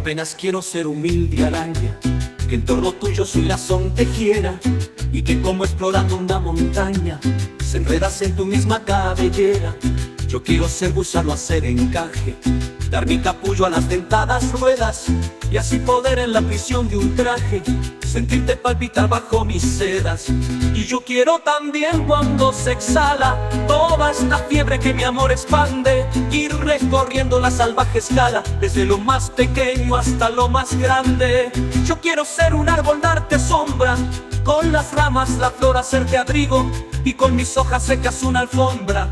apenas quiero ser humilde araña, que en torno tuyo su lazón tejiera, y que como explorando una montaña se enredas en tu misma cabellera. Yo quiero ser gusano, hacer encaje, dar mi capullo a las dentadas ruedas, y así poder en la prisión de un traje sentirte palpitar bajo mis sedas. Y yo quiero también, cuando se exhala toda esta fiebre que mi amor expande, ir recorriendo la salvaje escala, desde lo más pequeño hasta lo más grande. Yo quiero ser un árbol, darte sombra, con las ramas la flor hacerte abrigo, y con mis hojas secas una alfombra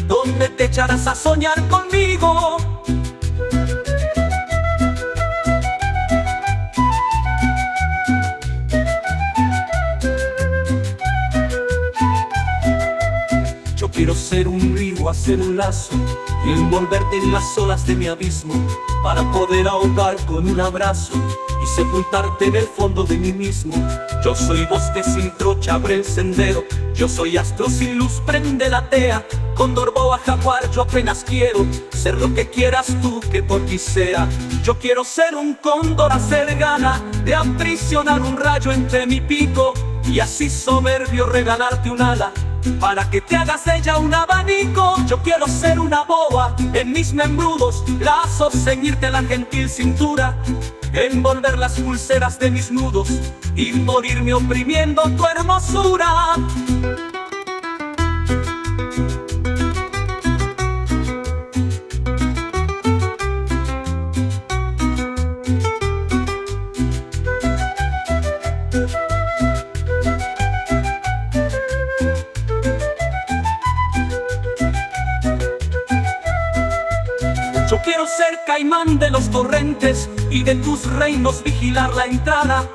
donde te echarás a soñar conmigo. Yo quiero ser un río, hacer un lazo y envolverte en las olas de mi abismo, para poder ahogar con un abrazo y sepultarte en el fondo de mí mismo. Yo soy bosque sin trocha, abre el sendero. Yo soy astro sin luz, prende la tea. Cóndor, boa, jaguar, yo apenas quiero ser lo que quieras tú que por ti sea. Yo quiero ser un cóndor, hacer gana de aprisionar un rayo entre mi pico, y así soberbio regalarte un ala para que te hagas de ella un abanico. Yo quiero ser una boa, en mis membrudos lazos ceñirte la gentil cintura, envolver las pulseras de mis nudos y morirme oprimiendo tu hermosura. Yo quiero ser caimán de los torrentes y de tus reinos vigilar la entrada,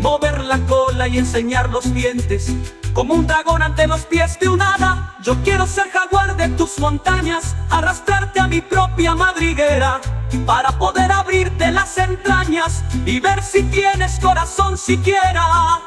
mover la cola y enseñar los dientes, como un dragón ante los pies de un hada. Yo quiero ser jaguar de tus montañas, arrastrarte a mi propia madriguera, para poder abrirte las entrañas y ver si tienes corazón siquiera.